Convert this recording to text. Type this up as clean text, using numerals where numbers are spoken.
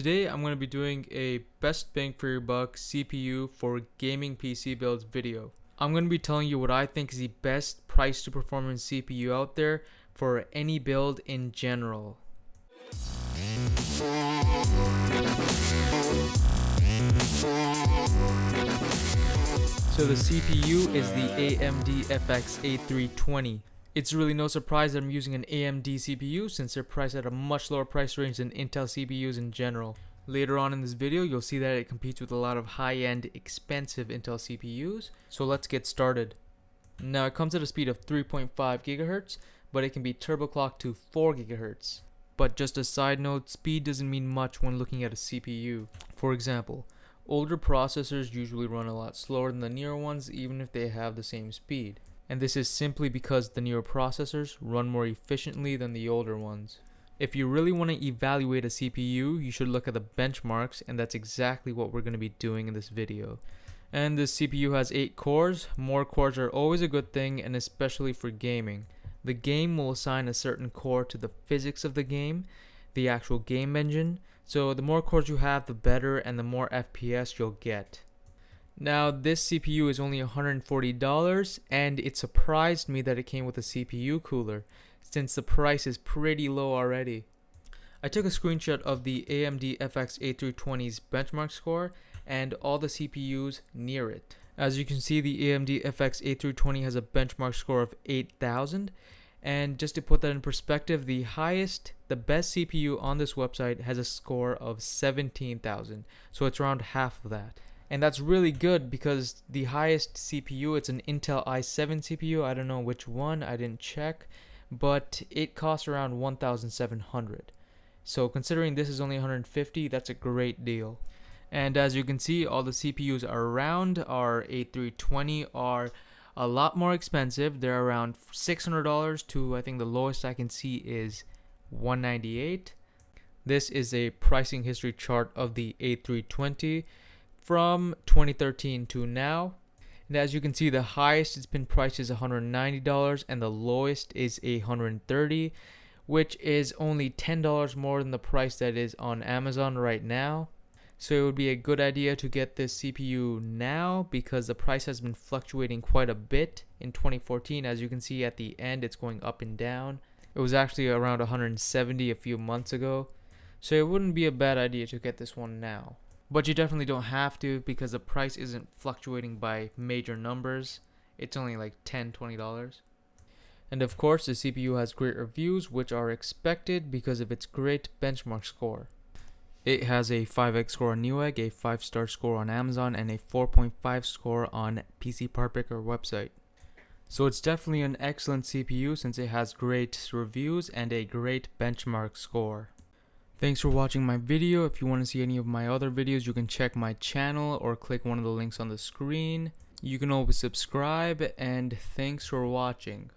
Today I'm going to be doing a best bang for your buck CPU for gaming PC builds video. I'm going to be telling you what I think is the best price to performance CPU out there for any build in general. So the CPU is the AMD FX A320. It's really no surprise that I'm using an AMD CPU since they're priced at a much lower price range than Intel CPUs in general. Later on in this video, you'll see that it competes with a lot of high-end, expensive Intel CPUs. So let's get started. Now it comes at a speed of 3.5 GHz, but it can be turbo clocked to 4 GHz. But just a side note, speed doesn't mean much when looking at a CPU. For example, older processors usually run a lot slower than the newer ones even if they have the same speed. And this is simply because the newer processors run more efficiently than the older ones. If you really want to evaluate a CPU, you should look at the benchmarks, and that's exactly what we're going to be doing in this video. And this CPU has 8 cores. More cores are always a good thing, and especially for gaming. The game will assign a certain core to the physics of the game, the actual game engine. So the more cores you have, the better, and the more FPS you'll get. Now this CPU is only $140, and it surprised me that it came with a CPU cooler, since the price is pretty low already. I took a screenshot of the AMD FX A320's benchmark score and all the CPUs near it. As you can see, the AMD FX A320 has a benchmark score of 8,000, and just to put that in perspective, the best CPU on this website has a score of 17,000, so it's around half of that. And that's really good because the highest CPU, it's an Intel i7 CPU. I don't know which one, I didn't check, but it costs around 1,700. So considering this is only 150, that's a great deal. And as you can see, all the CPUs around our A320 are a lot more expensive. They're around $600 to, I think the lowest I can see is $198. This is a pricing history chart of the A320 from 2013 to now. And as you can see, the highest it's been priced is $190 and the lowest is $130, which is only $10 more than the price that is on Amazon right now. So it would be a good idea to get this CPU now because the price has been fluctuating quite a bit in 2014. As you can see at the end, it's going up and down. It was actually around 170 a few months ago. So it wouldn't be a bad idea to get this one now. But you definitely don't have to because the price isn't fluctuating by major numbers. It's only like $10, $20. And of course, the CPU has great reviews, which are expected because of its great benchmark score. It has a 5X score on Newegg, a 5-star score on Amazon, and a 4.5 score on PC Part Picker website. So it's definitely an excellent CPU since it has great reviews and a great benchmark score. Thanks for watching my video. If you want to see any of my other videos, you can check my channel or click one of the links on the screen. You can always subscribe, and thanks for watching.